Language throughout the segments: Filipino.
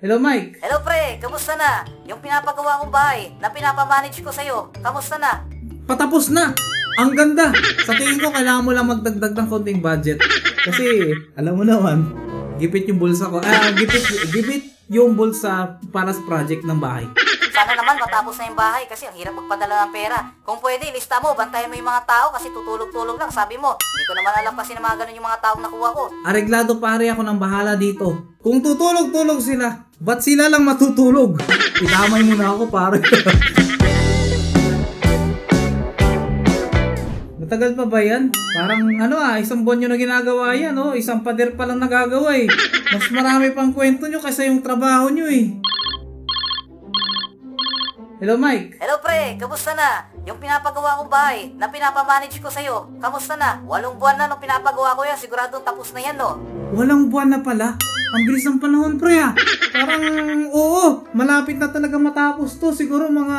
Hello, Mike. Hello pre, kamusta na? Yung pinapagawa kong bahay na pinapamanage ko sa'yo, kamusta na? Patapos na. Ang ganda. Sa tingin ko, kailangan mo lang magdagdag ng konting budget. Kasi, alam mo naman, gipit yung bulsa ko. Gipit yung bulsa para sa project ng bahay. Sana naman matapos na yung bahay kasi ang hirap magpadala ng pera. Kung pwede, lista mo, bantayan mo yung mga tao kasi tutulog-tulog lang. Sabi mo, hindi ko naman alam kasi na mga ganun yung mga taong nakuha ko. Areglado pare, ako nang bahala dito. Kung tutulog-tulog sila, ba't sila lang matutulog? Itamay mo na ako pare. Matagal pa ba yan? Parang isang buwan nyo na ginagawa yan, isang pader pa lang nagagawa eh. Mas marami pang kwento nyo kaysa yung trabaho nyo eh. Hello, Mike. Hello pre, kamusta na? Yung pinapagawa kong bahay na pinapamanage ko sa'yo, kamusta na? 8 buwan na nung pinapagawa ko yan, siguradong tapos na yan no? 8 buwan na pala? Ang bilis ng panahon pre ah. Parang oo, malapit na talaga matapos to. Siguro mga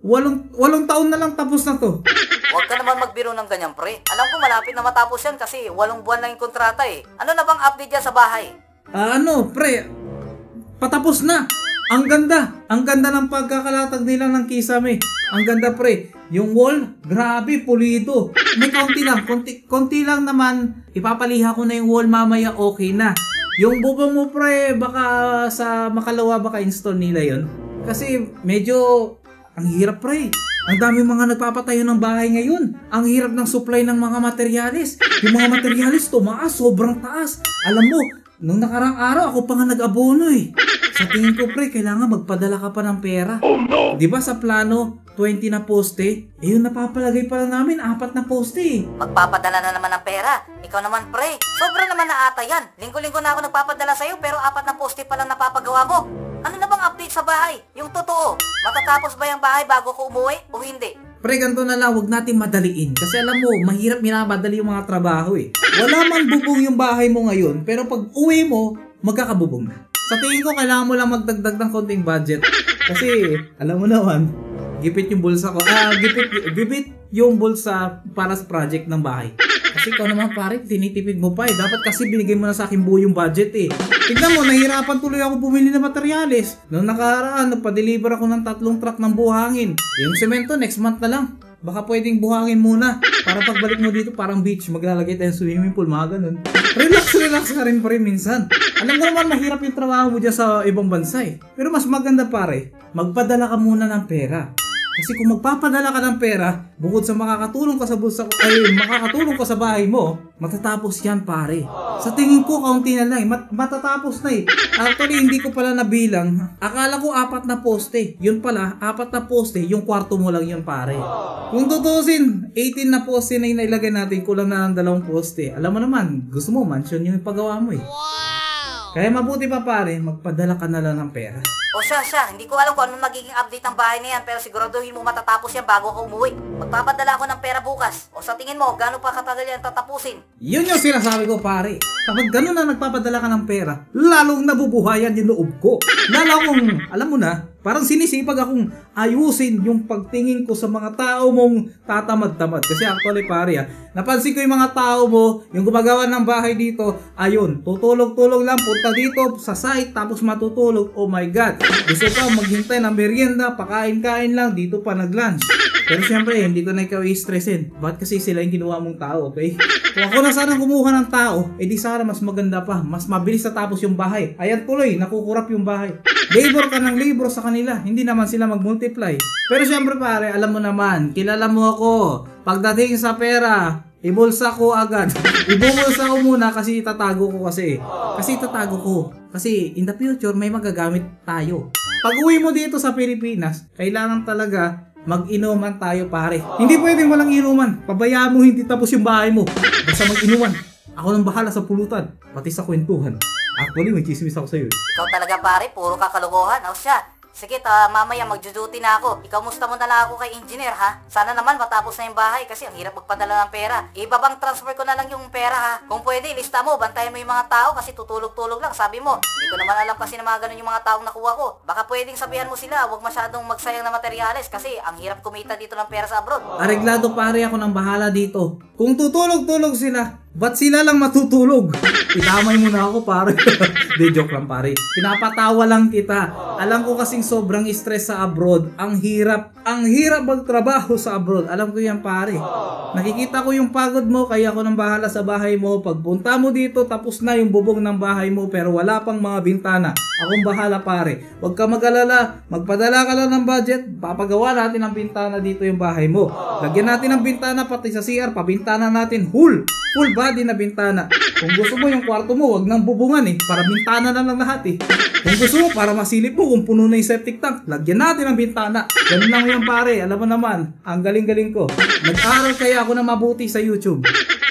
8 taon na lang tapos na to. Huwag ka naman magbiro ng ganyan pre. Alam ko malapit na matapos yan kasi 8 buwan lang yung kontrata eh. Ano na bang update dyan sa bahay? Pre, patapos na. Ang ganda ng pagkakalatag nila ng kisame. Ang ganda pre. Yung wall, grabe, pulido. May konti lang naman. Ipapaliha ko na yung wall mamaya, okay na. Yung bubong mo pre, baka sa Makalawa baka install nila yon. Kasi medyo ang hirap pre. Ang dami mga nagpapatayo ng bahay ngayon. Ang hirap ng supply ng mga materyales. Yung mga materyales tumaas, sobrang taas. Alam mo, nung nakarang araw ako pa nga nag-abono eh. Sa tingin ko pre, kailangan magpadala ka pa ng pera. Oh no! Diba sa plano, 20 na poste? Eh yung napapalagay pala namin, 4 na poste eh. Magpapadala na naman ng pera. Ikaw naman pre, sobra naman na ata yan. Linggo-linggo na ako nagpapadala sa'yo pero 4 na poste pa lang napapagawa mo. Ano na bang update sa bahay? Yung totoo, matatapos ba yung bahay bago ko umuwi o hindi? Pre, ganito na lang, huwag natin madaliin. Kasi alam mo, mahirap minamadali yung mga trabaho eh. Wala man bubong yung bahay mo ngayon, pero pag uwi mo, magkakabubong na. Sa tingin ko, kailangan mo lang magdagdag ng konting budget. Kasi, alam mo naman, gipit yung bulsa ko. Gipit yung bulsa para sa project ng bahay. Kasi ikaw naman pare, tinitipid mo pa eh. Dapat kasi binigay mo na sa akin buo yung budget eh. Tignan mo, nahihirapan tuloy ako bumili ng materyales. Noong nakaraan, nagpa-deliver ako ng 3 truck ng buhangin. Yung semento, next month na lang. Baka pwedeng buhangin muna. Para pagbalik mo dito, parang beach, maglalagay tayo ng swimming pool, mga ganun. Relax ka rin pa rin minsan. Alam mo naman, mahirap yung trabaho mo dyan sa ibang bansa eh. Pero mas maganda pare, magpadala ka muna ng pera. Kasi kung magpapadala ka ng pera, bukod sa makakatulong ka sa makakatulong ka sa bahay mo, matatapos yan pare. Sa tingin ko, kaunti na lang, matatapos na eh. Actually, hindi ko pala nabilang. Akala ko 4 na poste. Yun pala, 4 na poste, yung kwarto mo lang yun pare. Kung tutusin, 18 na poste na yung nailagay natin, kulang na ng 2 poste. Alam mo naman, gusto mo, mansion yung paggawa mo eh. Kaya mabuti pa pare, magpadala ka na lang ng pera. O siya, hindi ko alam kung ano magiging update ng bahay na yan pero siguraduhin mo matatapos yan bago ako umuwi. Magpapadala ako ng pera bukas. O sa tingin mo, gaano pa katagal yan tatapusin? Yun yung sinasabi ko pare. Kapag gano'n na nagpapadala ka ng pera, lalong nabubuhayan yung loob ko. Lalo akong, alam mo na, parang sinisipag akong ayusin yung pagtingin ko sa mga tao mong tatamad-tamad. Kasi actually pare napansin ko yung mga tao mo, yung gumagawa ng bahay dito, ayun, tutulog-tulog lang, punta dito sa site, tapos matutulog. Oh my God. Gusto pa maghintay ng merienda, pakain-kain lang, dito pa nag-lunch. Pero syempre, hindi ko na ikaw i-stressin. Bakit kasi sila yung ginawa mong tao, okay? Kung ako na sana kumuha ng tao, edi sana mas maganda pa. Mas mabilis na tapos yung bahay. Ayan tuloy, nakukurap yung bahay. Labor ka ng labor sa kanila. Hindi naman sila mag-multiply. Pero syempre pare, alam mo naman, kilala mo ako. Pagdating sa pera, ibulsa ko agad. Ibubulsa ko muna kasi itatago ko kasi. Kasi in the future, may magagamit tayo. Pag uwi mo dito sa Pilipinas, kailangan talaga mag-inuman tayo pare. Hindi pwedeng walang inuman. Pabayaan mo hindi tapos yung bahay mo. Basta mag-inuman. Ako nang bahala sa pulutan, pati sa kwentuhan. Actually, may chismis ako sa'yo. Ikaw talaga pare, puro kakalokohan. O siya, sige mamaya magjo-duty na ako. Ikaw musta mo na lang ako kay engineer ha. Sana naman matapos na yung bahay kasi ang hirap magpadala ng pera. Ibabang transfer ko na lang yung pera ha. Kung pwede, lista mo, bantayan mo yung mga tao kasi tutulog-tulog lang. Sabi mo, hindi ko naman alam kasi na mga ganun yung mga taong nakuha ko. Baka pwedeng sabihan mo sila, huwag masyadong magsayang na materyales kasi ang hirap kumita dito ng pera sa abroad. Areglado pare, ako nang bahala dito. Kung tutulog-tulog sila, Ba't sila lang matutulog? Itamay mo na ako pare. De joke lang pare. Pinapatawa lang kita. Alam ko kasing sobrang stress sa abroad. Ang hirap magtrabaho sa abroad. Alam ko yan pare. Nakikita ko yung pagod mo, kaya ako nang bahala sa bahay mo. Pagpunta mo dito, tapos na yung bubong ng bahay mo, pero wala pang mga bintana. Akong bahala pare. Huwag ka mag-alala. Magpadala ka lang ng budget. Papagawa natin ang bintana dito yung bahay mo. Lagyan natin ng bintana pati sa CR. Pabintana natin full body na bintana. Kung gusto mo yung kwarto mo, wag nang bubungan para bintana na lang lahat Kung gusto mo, para masilip mo kung puno na yung septic tank, lagyan natin ang bintana. Ganun lang yan pare, alam mo naman, ang galing-galing ko. Nag-aral kaya ako na mabuti sa YouTube.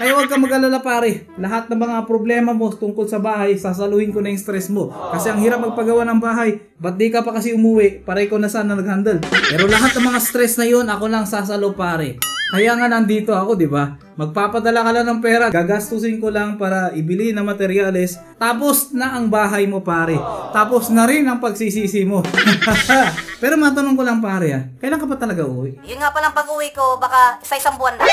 Kaya wag kang mag-alala pare, lahat ng mga problema mo tungkol sa bahay, sasaluhin ko na yung stress mo. Kasi ang hirap magpagawa ng bahay, ba't di ka pa kasi umuwi, para ikaw na sana nag-handle. Pero lahat ng mga stress na yun, ako lang sasalo pare. Kaya nga nandito ako, di ba? Magpapadala ka lang ng pera, gagastusin ko lang para ibili na materyales, tapos na ang bahay mo pare. Tapos na rin ang pagsisisi mo. Pero matanong ko lang pare kailan ka pa talaga uwi? Yun nga palang pag-uwi ko, baka sa isang buwan na.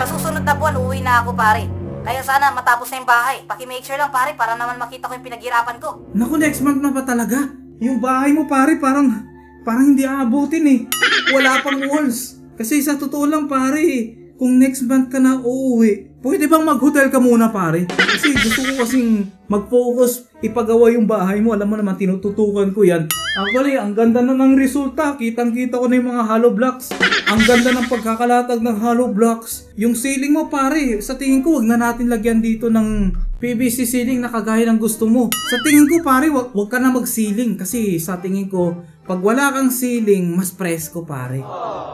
Sa susunod na buwan, uwi na ako pare. Kaya sana matapos na yung bahay. Paki-make sure lang pare, para naman makita ko yung pinaghirapan ko. Naku, next month na pa talaga? Yung bahay mo pare, parang hindi aabutin Wala pang walls. Kasi sa totoo lang pare, kung next month ka na uuwi, pwede bang mag-hotel ka muna pare? Kasi gusto ko kasing mag-focus, ipagawa yung bahay mo. Alam mo naman, tinututukan ko yan. Actually, ang ganda na ng resulta. Kitang-kita ko na yung mga hollow blocks. Ang ganda ng pagkakalatag ng hollow blocks. Yung ceiling mo pare, sa tingin ko, wag na natin lagyan dito ng PVC ceiling na kagaya ng gusto mo. Sa tingin ko pare, wag ka na mag-ceiling. Kasi sa tingin ko, pag wala kang ceiling, mas presko pare.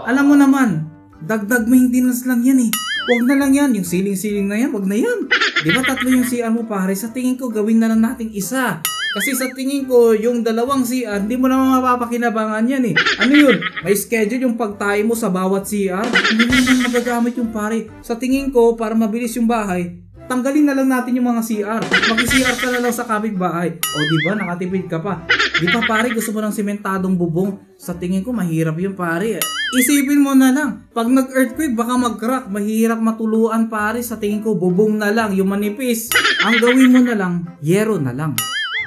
Alam mo naman, dagdag maintenance lang yan Wag na lang yan, yung ceiling na yan, wag na yan. Di ba 3 yung CR mo pare? Sa tingin ko, gawin na lang nating isa. Kasi sa tingin ko, yung 2 CR, hindi mo naman mapapakinabangan yan Ano yun? May schedule yung pagtayo mo sa bawat CR. Hindi mo naman magagamit yung pare. Sa tingin ko, para mabilis yung bahay, tanggalin na lang natin yung mga CR. Maki-CR ka na lang sa kapitbahay. O diba, nakatipid ka pa. Di ba pare, gusto mo ng sementadong bubong? Sa tingin ko, mahirap yung pare Isipin mo na lang, pag nag-earthquake, baka mag-crack. Mahirap matuluan pare. Sa tingin ko, bubong na lang, yung manipis. Ang gawin mo na lang, yero na lang.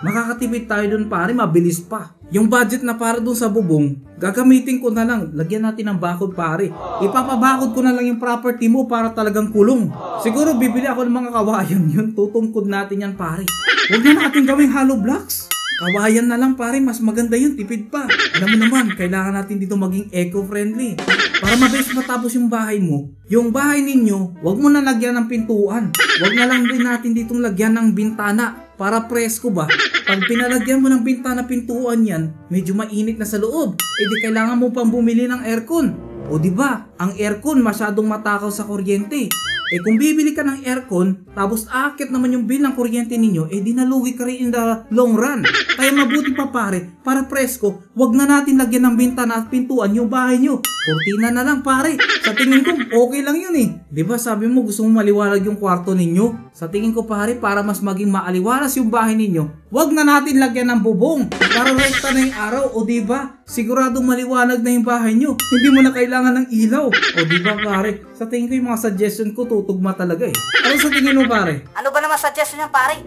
Makakatipid tayo dun pare, mabilis pa. Yung budget na para dun sa bubong, gagamitin ko na lang. Lagyan natin ng bakod pare. Ipapabakod ko na lang yung property mo para talagang kulong. Siguro bibili ako ng mga kawayan yun. Tutungkod natin yan pare. Huwag na natin gawing hollow blocks. Kawayan na lang pare, mas maganda yun, tipid pa. Alam mo naman, kailangan natin dito maging eco-friendly. Para mabilis matapos yung bahay mo. Yung bahay ninyo, wag mo na lagyan ng pintuan. Wag na lang din natin ditong lagyan ng bintana. Para presko ba? Pag pinalagyan mo ng bintana pintuan yan, medyo mainit na sa loob. Di kailangan mo pang bumili ng aircon. O di ba? Ang aircon masyadong matakaw sa kuryente. Kung bibili ka ng aircon, tapos aakit naman yung bill ng kuryente ninyo, di nalugi ka rin in the long run. Kaya mabuti pa pare, para presko, wag na natin lagyan ng bintana at pintuan yung bahay nyo. Kortina na lang pare. Sa tingin ko, okay lang yun Di ba sabi mo gusto mo maliwanag yung kwarto ninyo? Sa tingin ko pare, para mas maging maaliwalas yung bahay ninyo, wag na natin lagyan ng bubong. Para rekta na yung araw, o di ba? Siguradong maliwanag na yung bahay nyo. Hindi mo na kailangan ng ilaw. O di ba pare? Sa tingin ko yung mga suggestion ko tutugma talaga Ano sa tingin mo pare? Ano ba naman suggestion yan pare?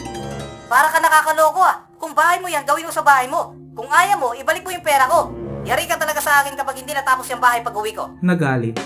Para ka nakakaloko Kung bahay mo yan, gawin mo sa bahay mo. Kung ayaw mo, ibalik mo yung pera ko. Yari ka talaga sa akin kapag hindi natapos yung bahay pag uwi ko. Nagalit.